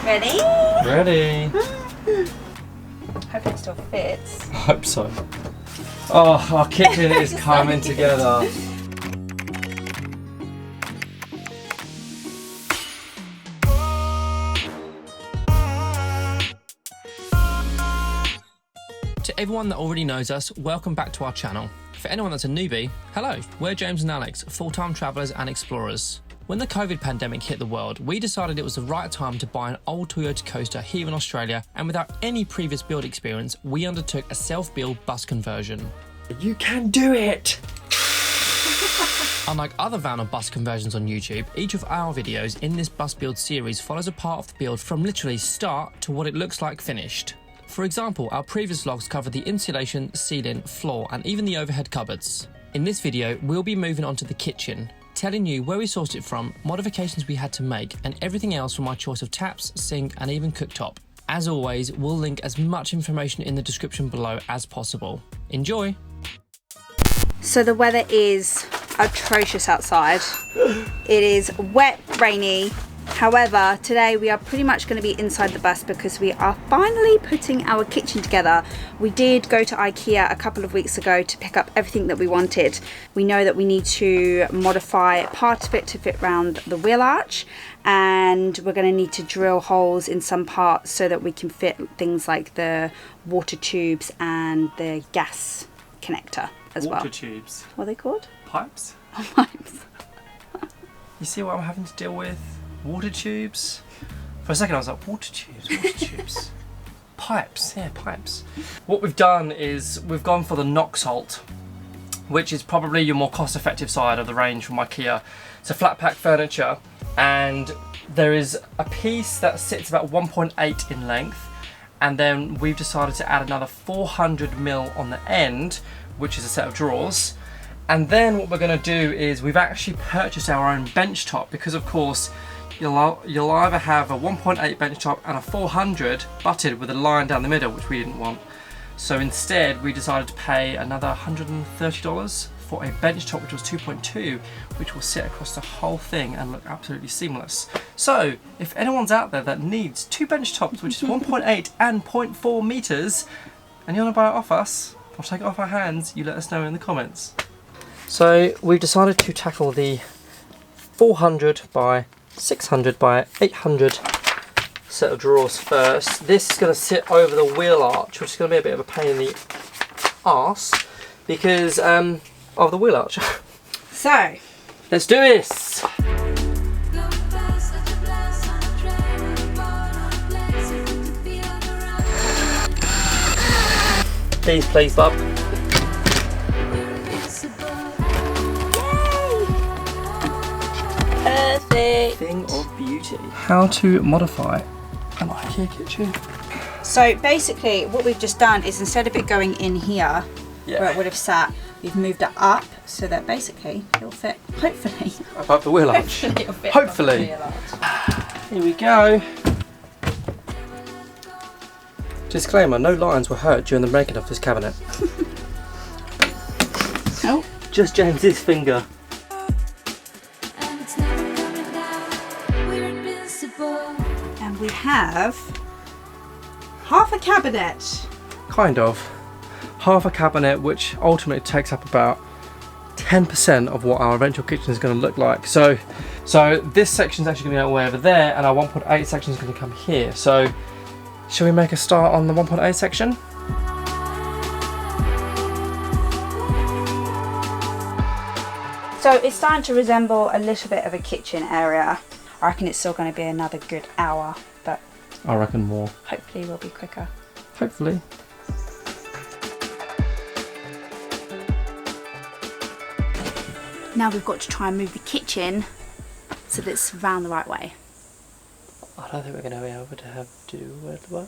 Ready? Ready. Hope it still fits. I hope so. Oh, our kitchen is coming together. To everyone that already knows us, welcome back to our channel. For anyone that's a newbie, hello, we're James and Alex, full-time travellers and explorers. When the COVID pandemic hit the world, we decided it was the right time to buy an old Toyota Coaster here in Australia, and without any previous build experience, we undertook a self-build bus conversion. You can do it! Unlike other van or bus conversions on YouTube, each of our videos in this bus build series follows a part of the build from literally start to what it looks like finished. For example, our previous vlogs covered the insulation, ceiling, floor and even the overhead cupboards. In this video, we'll be moving on to the kitchen, telling you where we sourced it from, modifications we had to make and everything else from our choice of taps, sink and even cooktop. As always, we'll link as much information in the description below as possible. Enjoy! So the weather is atrocious outside. It is wet, rainy. However, today we are pretty much going to be inside the bus because we are finally putting our kitchen together. We did go to IKEA a couple of weeks ago to pick up everything that we wanted. We know that we need to modify part of it to fit around the wheel arch, and we're going to need to drill holes in some parts so that we can fit things like the water tubes and the gas connector as well. Water tubes. What are they called? Pipes. Oh, pipes. You see what I'm having to deal with? Water tubes? For a second I was like, water tubes. Pipes, yeah, pipes. What we've done is we've gone for the Knoxhult, which is probably your more cost-effective side of the range from IKEA. It's a flat pack furniture, and there is a piece that sits about 1.8 in length, and then we've decided to add another 400mm on the end, which is a set of drawers. And then what we're going to do is we've actually purchased our own bench top, because of course you'll either have a 1.8 bench top and a 400 butted with a line down the middle, which we didn't want. So instead we decided to pay another $130 for a bench top, which was 2.2, which will sit across the whole thing and look absolutely seamless. So if anyone's out there that needs two bench tops, which is 1.8 and 0.4 meters, and you want to buy it off us, or take it off our hands, you let us know in the comments. So we've decided to tackle the 400 by 600 by 800 set of drawers first. This is going to sit over the wheel arch, which is going to be a bit of a pain in the arse because of the wheel arch. So, let's do this! Please, bub. perfect. Thing of beauty. How to modify an IKEA kitchen. So basically what we've just done is instead of it going in here, where it would have sat, we've moved it up so that basically it'll fit, hopefully. Above the wheel arch. Hopefully it'll fit Hopefully. above the wheel arch. Here we go. Disclaimer, no lines were hurt during the making of this cabinet. Oh. Just James's finger. And we have half a cabinet. Kind of. Half a cabinet, which ultimately takes up about 10% of what our eventual kitchen is going to look like. So this section is actually going to go way over there, and our 1.8 section is going to come here. So shall we make a start on the 1.8 section? So it's starting to resemble a little bit of a kitchen area. I reckon it's still going to be another good hour, but I reckon more. hopefully we'll be quicker. Hopefully. Now we've got to try and move the kitchen so that it's round the right way. I don't think we're going to be able to do it. What?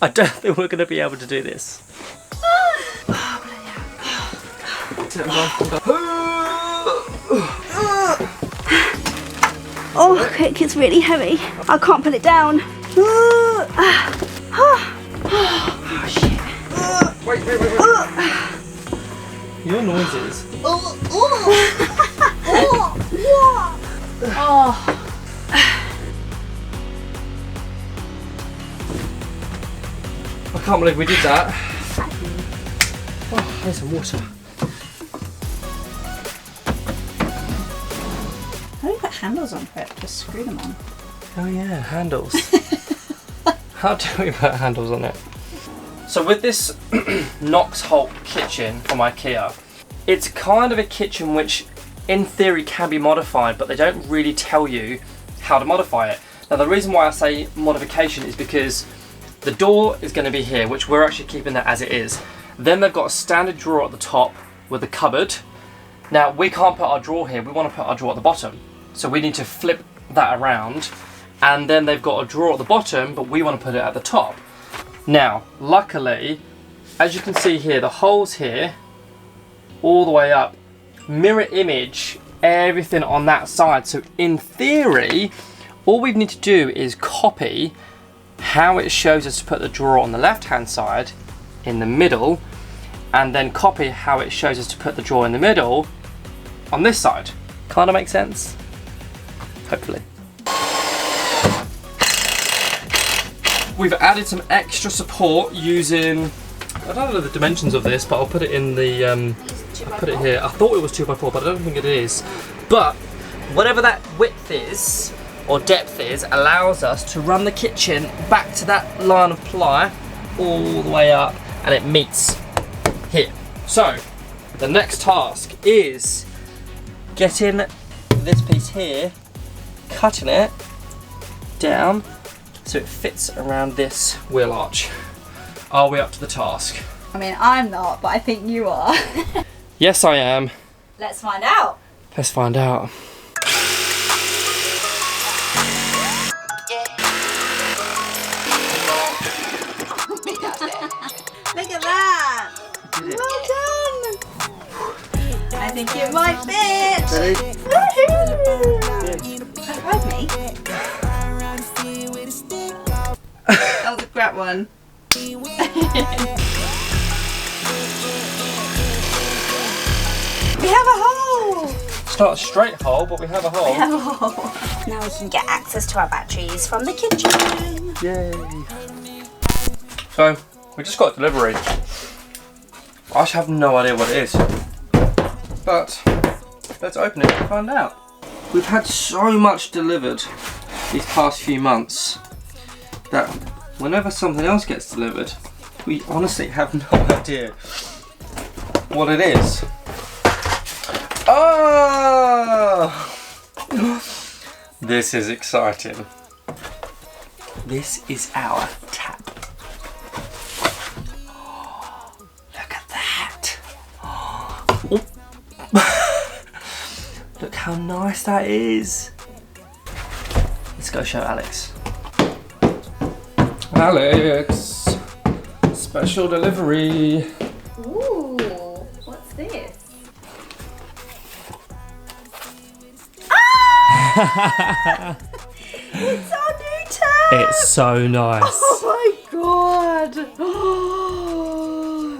I don't think we're going to be able to do this. Oh, quick, it's really heavy. I can't put it down. Oh, shit. Wait. Your noises. Oh. I can't believe we did that. Oh, here's some water. How do you put handles on for it? Just screw them on. Oh yeah, handles. How do we put handles on it? So with this Knoxhult kitchen from IKEA, it's kind of a kitchen which in theory can be modified, but they don't really tell you how to modify it. Now the reason why I say modification is because the door is going to be here, which we're actually keeping that as it is. Then they've got a standard drawer at the top with a cupboard. Now we can't put our drawer here, we want to put our drawer at the bottom. So we need to flip that around, and then they've got a drawer at the bottom, but we want to put it at the top. Now, luckily, as you can see here, the holes here, all the way up, mirror image everything on that side. So in theory, all we need to do is copy how it shows us to put the drawer on the left-hand side in the middle, and then copy how it shows us to put the drawer in the middle on this side. Kind of make sense? Hopefully. We've added some extra support using, I don't know the dimensions of this, but I'll put it in the, I'll put it here. I thought it was 2x4, but I don't think it is. But whatever that width is, or depth is, allows us to run the kitchen back to that line of ply all the way up, and it meets here. So the next task is getting this piece here, cutting it down so it fits around this wheel arch. Are we up to the task? I mean, I'm not, but I think you are. Yes, I am. Let's find out. Let's find out. Look at that! Did it? Well done! I think it might fit! Ready? Woohoo! High five me. That was a crap one. We have a hole! It's not a straight hole, but we have a hole. We have a hole. Now we can get access to our batteries from the kitchen. Yay! So, we just got a delivery. I just have no idea what it is. But, let's open it and find out. We've had so much delivered these past few months that whenever something else gets delivered, we honestly have no idea what it is. Oh! This is exciting. This is our tap. Oh, look at that. Oh. Look how nice that is. Let's go show Alex. Alex, special delivery. Ooh, what's this? Ah! It's our new tap! It's so nice. Oh my god!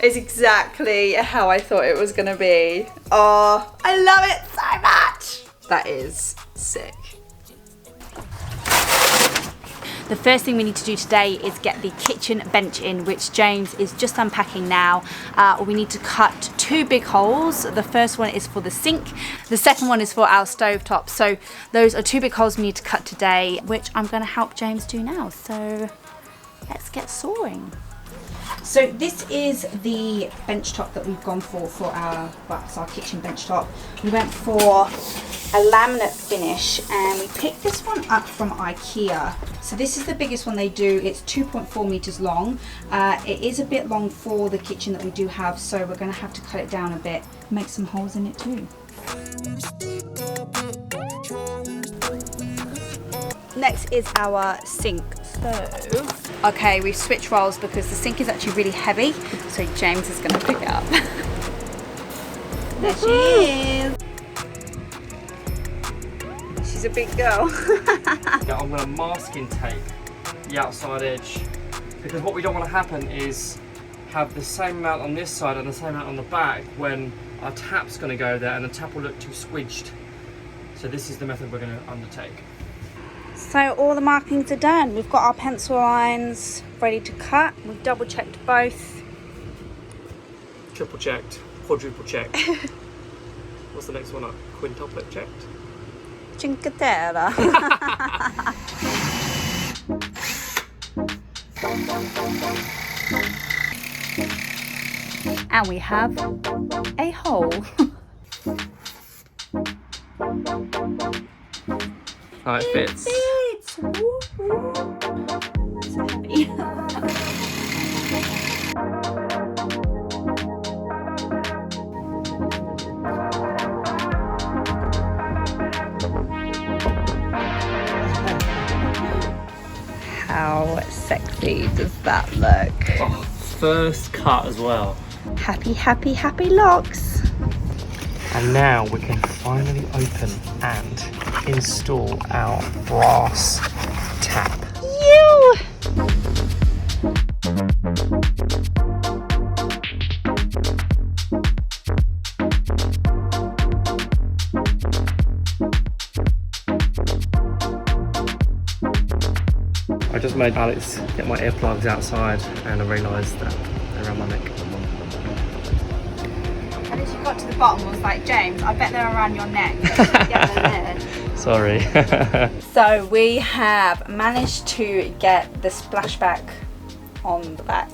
It's exactly how I thought it was gonna be. Oh, I love it so much! That is sick. The first thing we need to do today is get the kitchen bench in, which James is just unpacking now. We need to cut 2 big holes. The first one is for the sink. The second one is for our stovetop. So those are 2 big holes we need to cut today, which I'm going to help James do now. So let's get sawing. So this is the bench top that we've gone for our kitchen bench top. We went for a laminate finish and we picked this one up from IKEA. So this is the biggest one they do. It's 2.4 meters long. It is a bit long for the kitchen that we do have, so we're going to have to cut it down a bit, make some holes in it too. Next is our sink. So, okay, we've switched roles because the sink is actually really heavy, so James is going to pick it up. There she is. She's a big girl. Now I'm going to masking tape the outside edge, because what we don't want to happen is have the same amount on this side and the same amount on the back when our tap's going to go there and the tap will look too squidged. So this is the method we're going to undertake. So all the markings are done. We've got our pencil lines ready to cut. We've double checked both. Triple checked, quadruple checked. What's the next one up? Quintuplet checked. Cinque terre. And we have a hole. Oh, it fits. It's heavy. How sexy does that look? Oh, first cut as well. Happy, happy, happy locks. And now we can finally open and install our brass tap. You! I just made Alex get my earplugs outside and I realised that they're around my neck. And as you got to the bottom, I was like, James, I bet they're around your neck. Get them there. Sorry. So we have managed to get the splashback on the back.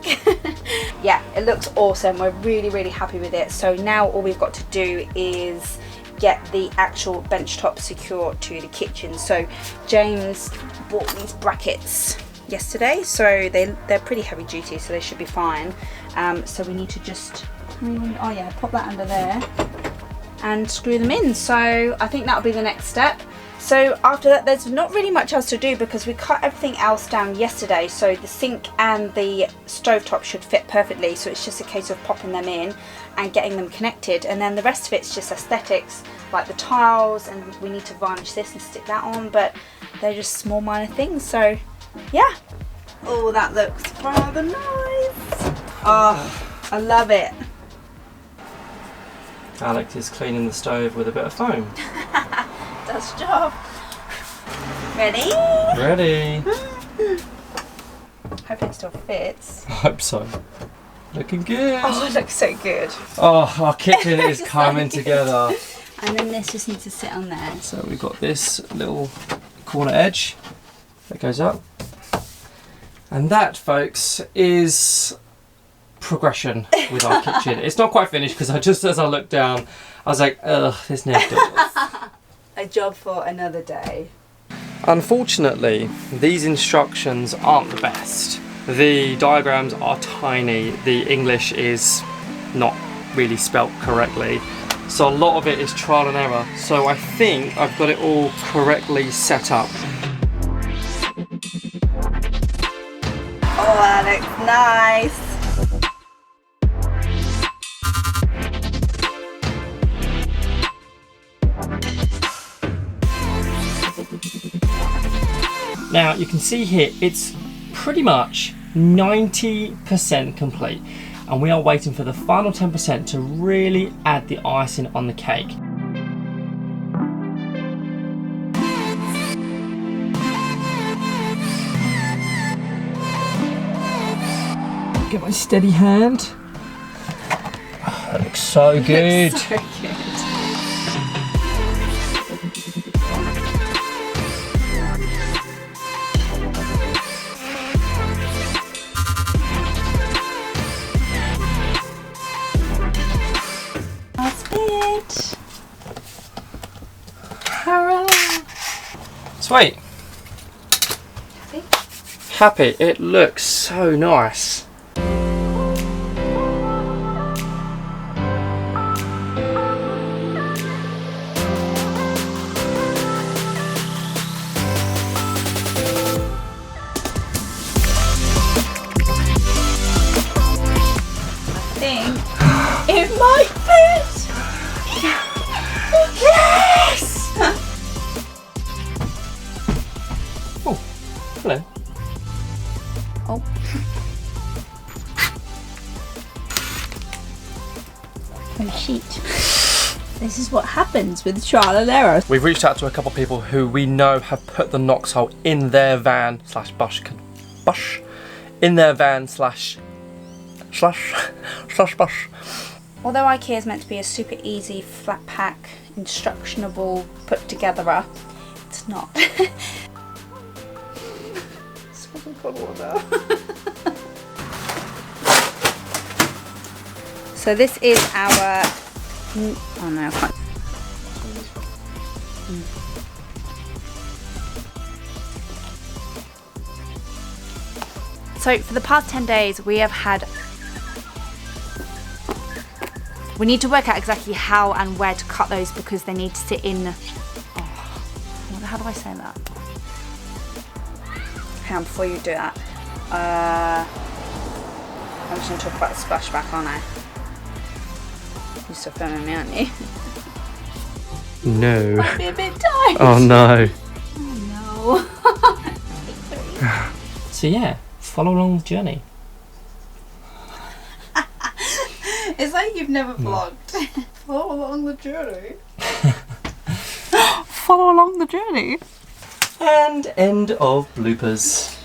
Yeah, it looks awesome. We're really, really happy with it. So now all we've got to do is get the actual bench top secure to the kitchen. So James bought these brackets yesterday, so they're pretty heavy duty, so they should be fine. So we need to just pop that under there and screw them in. So I think that'll be the next step. So after that, there's not really much else to do because we cut everything else down yesterday. So the sink and the stovetop should fit perfectly. So it's just a case of popping them in and getting them connected. And then the rest of it's just aesthetics, like the tiles, and we need to varnish this and stick that on, but they're just small minor things. So yeah. Oh, that looks rather nice. Oh, I love it. Alex is cleaning the stove with a bit of foam. Does the job. Ready? Ready. Hope it still fits. I hope so. Looking good. Oh, it looks so good. Oh, our kitchen is coming together. And then this just needs to sit on there. So we've got this little corner edge that goes up. And that, folks, is progression with our kitchen. It's not quite finished because as I looked down, I was like, ugh, there's no doors. A job for another day. Unfortunately, these instructions aren't the best. The diagrams are tiny. The English is not really spelt correctly. So a lot of it is trial and error. So I think I've got it all correctly set up. Oh, that looks nice. Now you can see here it's pretty much 90% complete, and we are waiting for the final 10% to really add the icing on the cake. Get my steady hand. Oh, that looks so good. So good. Sweet. Happy? Happy. It looks so nice. I think it might fit. Yes! Oh, hello. Oh. Oh, sheet. This is what happens with trial and error. We've reached out to a couple of people who we know have put the Knoxhult in their van slash bush, in their van slash bush. Although IKEA is meant to be a super easy, flat pack, instructionable, put togetherer, it's not. So this is our, oh no, I can't. So for the past 10 days we have had, we need to work out exactly how and where to cut those because they need to sit in, how do I say that? Hang on, before you do that, I'm just going to talk about the splashback, aren't I? You're still filming me, aren't you? No. Might be a bit tight. Oh no. Oh no. So yeah, follow along the journey. It's like you've never vlogged. Follow along the journey. Follow along the journey. And end of bloopers.